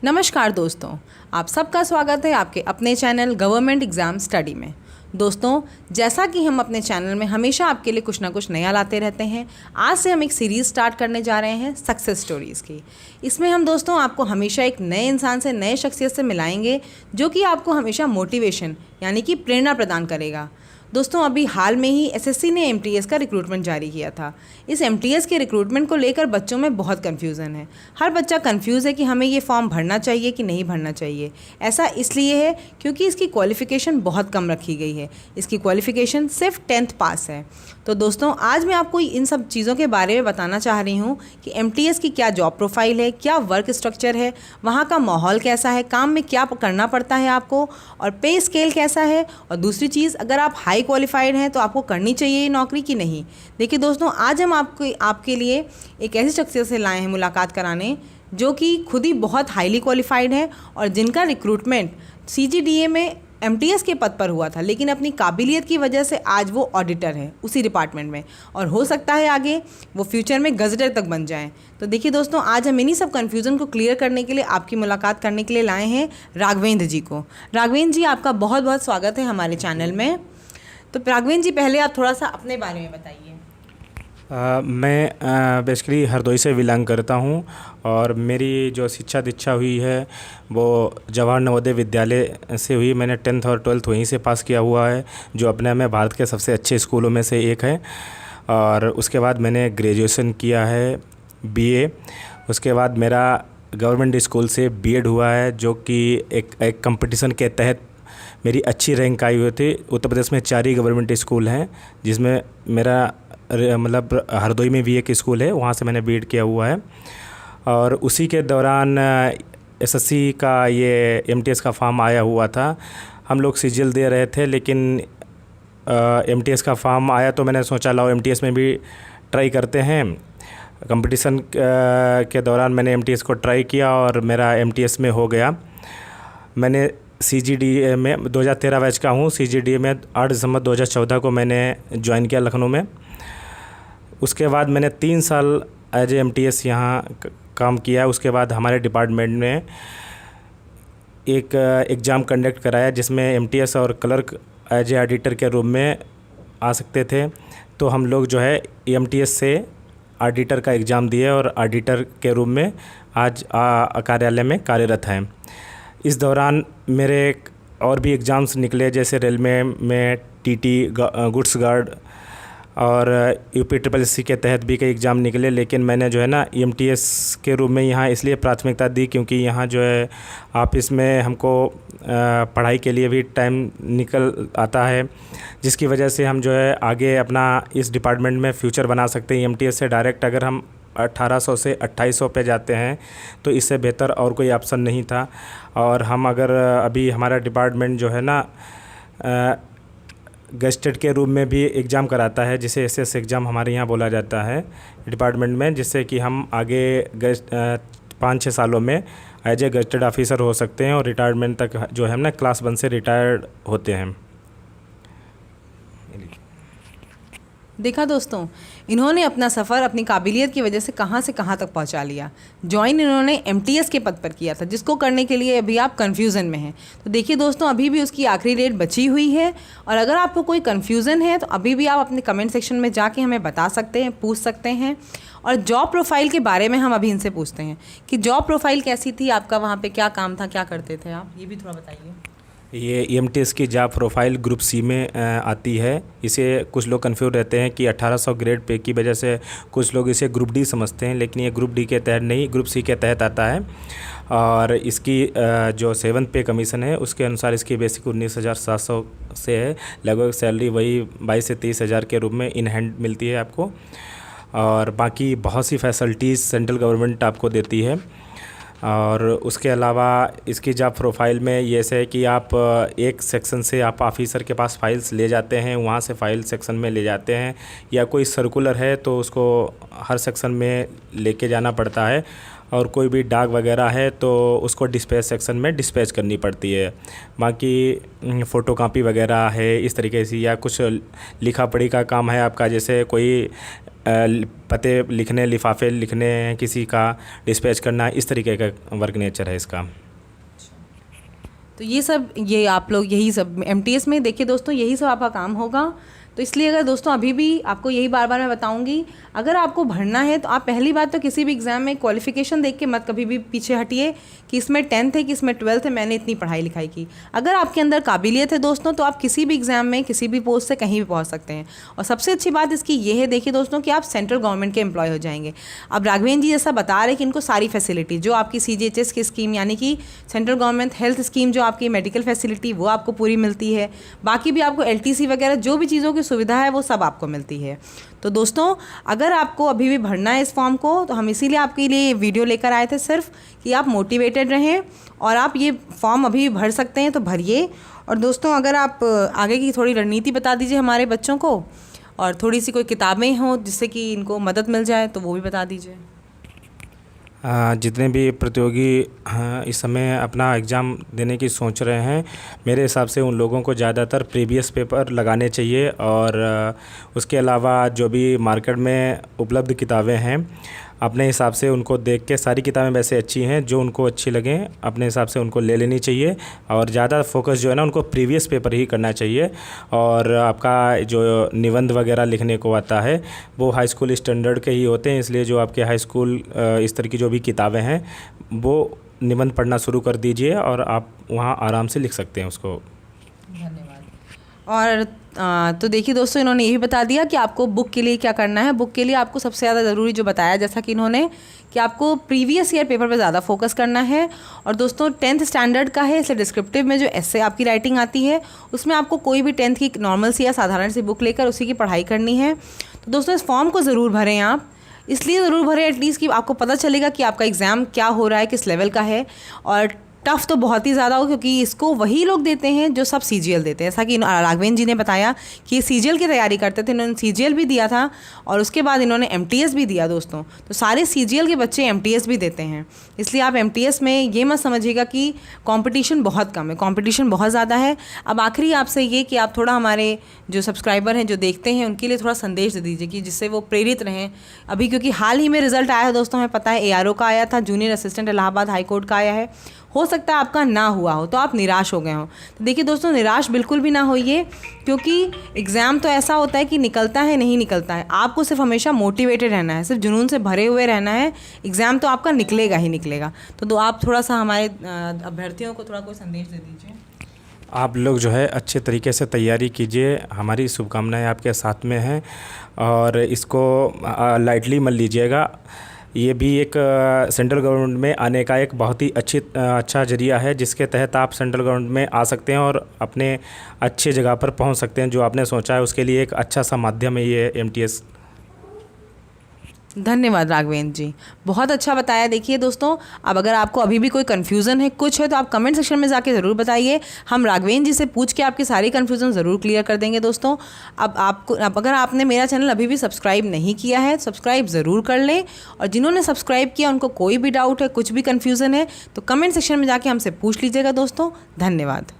नमस्कार दोस्तों, आप सबका स्वागत है आपके अपने चैनल गवर्नमेंट एग्ज़ाम स्टडी में। दोस्तों, जैसा कि हम अपने चैनल में हमेशा आपके लिए कुछ ना कुछ नया लाते रहते हैं, आज से हम एक सीरीज़ स्टार्ट करने जा रहे हैं सक्सेस स्टोरीज़ की। इसमें हम दोस्तों आपको हमेशा एक नए इंसान से, नए शख्सियत से मिलाएंगे जो कि आपको हमेशा मोटिवेशन यानी कि प्रेरणा प्रदान करेगा। दोस्तों, अभी हाल में ही एसएससी ने एमटीएस का रिक्रूटमेंट जारी किया था। इस एमटीएस के रिक्रूटमेंट को लेकर बच्चों में बहुत कन्फ्यूज़न है। हर बच्चा कन्फ्यूज़ है कि हमें ये फॉर्म भरना चाहिए कि नहीं भरना चाहिए। ऐसा इसलिए है क्योंकि इसकी क्वालिफ़िकेशन बहुत कम रखी गई है। इसकी क्वालिफ़िकेशन सिर्फ 10th पास है। तो दोस्तों, आज मैं आपको इन सब चीज़ों के बारे में बताना चाह रही हूँ कि एमटीएस की क्या जॉब प्रोफाइल है, क्या वर्क स्ट्रक्चर है, वहाँ का माहौल कैसा है, काम में क्या करना पड़ता है आपको, और पे स्केल कैसा है। और दूसरी चीज़, अगर आप हाई क्वालिफाइड हैं तो आपको करनी चाहिए ये नौकरी कि नहीं। देखिए दोस्तों, आज हम आपके लिए एक ऐसी शख्सियत से लाए हैं मुलाकात कराने जो कि खुद ही बहुत हाईली क्वालिफाइड है और जिनका रिक्रूटमेंट सीजीडीए में एमटीएस के पद पर हुआ था, लेकिन अपनी काबिलियत की वजह से आज वो ऑडिटर है उसी डिपार्टमेंट में, और हो सकता है आगे वो फ्यूचर में गजटर तक बन जाएं। तो देखिए दोस्तों, आज हम इन्हीं सब कन्फ्यूज़न को क्लियर करने के लिए आपकी मुलाकात करने के लिए लाए हैं राघवेंद्र जी को। राघवेंद्र जी, आपका बहुत बहुत स्वागत है हमारे चैनल में। तो राघवेंद्र जी, पहले आप थोड़ा सा अपने बारे में बताइए। मैं बेसिकली हरदोई से बिलोंग करता हूँ और मेरी जो शिक्षा दीक्षा हुई है वो जवाहर नवोदय विद्यालय से हुई। मैंने 10th और 12th वहीं से पास किया हुआ है, जो अपने में भारत के सबसे अच्छे स्कूलों में से एक है। और उसके बाद मैंने ग्रेजुएशन किया है बीए। उसके बाद मेरा गवर्नमेंट स्कूल से बीएड हुआ है, जो कि एक कंपटीशन के तहत मेरी अच्छी रैंक आई हुई थी। उत्तर प्रदेश में 4 ही गवर्नमेंट स्कूल हैं, जिसमें मेरा मतलब हरदोई में भी एक स्कूल है, वहाँ से मैंने बीएड किया हुआ है। और उसी के दौरान एसएससी का ये एमटीएस का फॉर्म आया हुआ था। हम लोग सीजीएल दे रहे थे, लेकिन एमटीएस का फॉर्म आया तो मैंने सोचा लाओ एमटीएस में भी ट्राई करते हैं। कंपटीशन के दौरान मैंने एमटीएस को ट्राई किया और मेरा एमटीएस में हो गया। मैंने सीजीडीए में 2013 बैच का हूँ। सीजीडीए में 8 दिसंबर 2014 को मैंने ज्वाइन किया लखनऊ में। उसके बाद मैंने 3 साल एज एमटीएस यहाँ काम किया। उसके बाद हमारे डिपार्टमेंट ने एक एग्ज़ाम कंडक्ट कराया, जिसमें एमटीएस और क्लर्क एज ऑडिटर के रूप में आ सकते थे। तो हम लोग जो है एमटीएस से ऑडिटर का एग्ज़ाम दिए और ऑडिटर के रूप में आज कार्यालय में कार्यरत हैं। इस दौरान मेरे और भी एग्ज़ाम्स निकले, जैसे रेलवे में टीटी, गुड्स गार्ड और यूपी SSC के तहत भी कई एग्ज़ाम निकले। लेकिन मैंने जो है ना एमटीएस के रूप में यहाँ इसलिए प्राथमिकता दी क्योंकि यहाँ जो है ऑफिस में हमको पढ़ाई के लिए भी टाइम निकल आता है, जिसकी वजह से हम जो है आगे अपना इस डिपार्टमेंट में फ्यूचर बना सकते हैं। एमटीएस से डायरेक्ट अगर हम 1800 से 2800 पे जाते हैं तो इससे बेहतर और कोई ऑप्शन नहीं था। और हम अगर अभी हमारा डिपार्टमेंट जो है ना गेस्टेड के रूप में भी एग्ज़ाम कराता है, जिसे एसएस एग्ज़ाम हमारे यहाँ बोला जाता है डिपार्टमेंट में, जिससे कि हम आगे 5-6 सालों में एज ए गेस्टेड ऑफिसर हो सकते हैं और रिटायरमेंट तक जो है ना क्लास 1 से रिटायर्ड होते हैं। देखा दोस्तों, इन्होंने अपना सफ़र अपनी काबिलियत की वजह से कहाँ तक पहुँचा लिया। ज्वाइन इन्होंने एमटीएस के पद पर किया था, जिसको करने के लिए अभी आप कन्फ्यूज़न में हैं। तो देखिए दोस्तों, अभी भी उसकी आखिरी डेट बची हुई है, और अगर आपको कोई कन्फ्यूज़न है तो अभी भी आप अपने कमेंट सेक्शन में जाके हमें बता सकते हैं, पूछ सकते हैं। और जॉब प्रोफाइल के बारे में हम अभी इनसे पूछते हैं कि जॉब प्रोफाइल कैसी थी आपका, वहाँ पर क्या काम था, क्या करते थे आप, ये भी थोड़ा बताइए। ये एमटीएस की जॉब प्रोफाइल ग्रुप सी में आती है। इसे कुछ लोग कन्फ्यूज रहते हैं कि 1800 ग्रेड पे की वजह से कुछ लोग इसे ग्रुप डी समझते हैं, लेकिन ये ग्रुप डी के तहत नहीं, ग्रुप सी के तहत आता है। और इसकी जो 7th पे कमीशन है उसके अनुसार इसकी बेसिक 19,700 से है। लगभग सैलरी वही 22 से 30,000 के रूप में इन हैंड मिलती है आपको। और बाकी बहुत सी फैसिलिटीज़ सेंट्रल गवर्नमेंट आपको देती है। और उसके अलावा इसकी जॉब प्रोफाइल में ये है कि आप एक सेक्शन से आप ऑफिसर के पास फाइल्स ले जाते हैं, वहाँ से फाइल सेक्शन में ले जाते हैं, या कोई सर्कुलर है तो उसको हर सेक्शन में लेके जाना पड़ता है। और कोई भी डाक वगैरह है तो उसको डिस्पैच सेक्शन में डिस्पैच करनी पड़ती है। बाकी फ़ोटोकॉपी वगैरह है इस तरीके से, या कुछ लिखा पढ़ी का काम है आपका, जैसे कोई पते लिखने, लिफाफे लिखने हैं किसी का, डिस्पैच करना, इस तरीके का वर्क नेचर है इसका। तो ये सब, ये आप लोग यही सब एमटीएस में देखिए दोस्तों, यही सब आपका काम होगा। तो इसलिए अगर दोस्तों अभी भी आपको यही बार बार मैं बताऊंगी, अगर आपको भरना है तो आप पहली बात तो किसी भी एग्ज़ाम में क्वालिफ़िकेशन देख के मत कभी भी पीछे हटिए कि इसमें 10th है कि इसमें 12th है, मैंने इतनी पढ़ाई लिखाई की। अगर आपके अंदर काबिलियत है दोस्तों तो आप किसी भी एग्ज़ाम में किसी भी पोस्ट से कहीं भी पहुंच सकते हैं। और सबसे अच्छी बात इसकी ये है, देखिए दोस्तों, कि आप सेंट्रल गवर्नमेंट के एम्प्लॉय हो जाएंगे। अब राघवेंद्र जी जैसा बता रहे कि इनको सारी फैसिलिटी जो आपकी CGHS की स्कीम, यानी कि सेंट्रल गवर्नमेंट हेल्थ स्कीम, जो आपकी मेडिकल फैसिलिटी वो आपको पूरी मिलती है। बाकी भी आपको LTC वगैरह जो भी चीज़ों की सुविधा है वो सब आपको मिलती है। तो दोस्तों अगर आपको अभी भी भरना है इस फॉर्म को, तो हम इसीलिए आपके लिए वीडियो लेकर आए थे, सिर्फ कि आप मोटिवेटेड रहें और आप ये फॉर्म अभी भी भर सकते हैं तो भरिए। और दोस्तों अगर आप आगे की थोड़ी रणनीति बता दीजिए हमारे बच्चों को, और थोड़ी सी कोई किताबें हों जिससे कि इनको मदद मिल जाए तो वो भी बता दीजिए। जितने भी प्रतियोगी इस समय अपना एग्ज़ाम देने की सोच रहे हैं, मेरे हिसाब से उन लोगों को ज़्यादातर प्रीवियस पेपर लगाने चाहिए। और उसके अलावा जो भी मार्केट में उपलब्ध किताबें हैं, अपने हिसाब से उनको देख के, सारी किताबें वैसे अच्छी हैं, जो उनको अच्छी लगें अपने हिसाब से उनको ले लेनी चाहिए। और ज़्यादा फोकस जो है ना उनको प्रीवियस पेपर ही करना चाहिए। और आपका जो निबंध वगैरह लिखने को आता है वो हाई स्कूल स्टैंडर्ड के ही होते हैं, इसलिए जो आपके हाई स्कूल इस तरह की जो भी किताबें हैं वो निबंध पढ़ना शुरू कर दीजिए और आप वहाँ आराम से लिख सकते हैं उसको। धन्यवाद। और तो देखिए दोस्तों, इन्होंने ये भी बता दिया कि आपको बुक के लिए क्या करना है। बुक के लिए आपको सबसे ज़्यादा ज़रूरी जो बताया, जैसा कि इन्होंने, कि आपको प्रीवियस ईयर पेपर पे ज़्यादा फोकस करना है। और दोस्तों 10th स्टैंडर्ड का है, इसलिए डिस्क्रिप्टिव में जो एस्से आपकी राइटिंग आती है उसमें आपको कोई भी 10th की नॉर्मल सी या साधारण सी बुक लेकर उसी की पढ़ाई करनी है। तो दोस्तों इस फॉर्म को ज़रूर भरें आप, इसलिए ज़रूर भरें एटलीस्ट कि आपको पता चलेगा कि आपका एग्ज़ाम क्या हो रहा है, किस लेवल का है। और टफ़ तो बहुत ही ज़्यादा हो, क्योंकि इसको वही लोग देते हैं जो सब CGL देते हैं। ऐसा कि राघवेंद्र जी ने बताया कि ये CGL की तैयारी करते थे, इन्होंने CGL भी दिया था और उसके बाद इन्होंने MTS भी दिया दोस्तों। तो सारे CGL के बच्चे MTS भी देते हैं, इसलिए आप MTS में ये मत समझिएगा कि कंपटीशन बहुत कम है, कंपटीशन बहुत ज़्यादा है। अब आखिरी आपसे ये कि आप थोड़ा हमारे जो सब्सक्राइबर हैं, जो देखते हैं, उनके लिए थोड़ा संदेश दे दीजिए कि जिससे वो प्रेरित रहें। अभी क्योंकि हाल ही में रिजल्ट आया है दोस्तों, हमें पता है ARO का आया था, junior assistant Allahabad high court का आया है। हो सकता है आपका ना हुआ हो तो आप निराश हो गए हो। तो देखिए दोस्तों, निराश बिल्कुल भी ना होइए, क्योंकि एग्ज़ाम तो ऐसा होता है कि निकलता है नहीं निकलता है। आपको सिर्फ हमेशा मोटिवेटेड रहना है, सिर्फ जुनून से भरे हुए रहना है। एग्ज़ाम तो आपका निकलेगा ही निकलेगा। तो आप थोड़ा सा हमारे अभ्यर्थियों को थोड़ा कोई संदेश दे दीजिए। आप लोग जो है अच्छे तरीके से तैयारी कीजिए, हमारी शुभकामनाएं आपके साथ में हैं और इसको लाइटली मत लीजिएगा। ये भी एक सेंट्रल गवर्नमेंट में आने का एक बहुत ही अच्छा ज़रिया है, जिसके तहत आप सेंट्रल गवर्नमेंट में आ सकते हैं और अपने अच्छे जगह पर पहुंच सकते हैं। जो आपने सोचा है उसके लिए एक अच्छा सा माध्यम है ये MTS। धन्यवाद राघवेंद्र जी, बहुत अच्छा बताया। देखिए दोस्तों, अब अगर आपको अभी भी कोई कन्फ्यूज़न है, कुछ है, तो आप कमेंट सेक्शन में जाके ज़रूर बताइए। हम राघवेंद्र जी से पूछ के आपकी सारी कन्फ्यूज़न ज़रूर क्लियर कर देंगे दोस्तों। अब अगर आपने मेरा चैनल अभी भी सब्सक्राइब नहीं किया है, सब्सक्राइब ज़रूर कर लें। और जिन्होंने सब्सक्राइब किया उनको कोई भी डाउट है, कुछ भी कन्फ्यूज़न है, तो कमेंट सेक्शन में जाके हमसे पूछ लीजिएगा दोस्तों। धन्यवाद।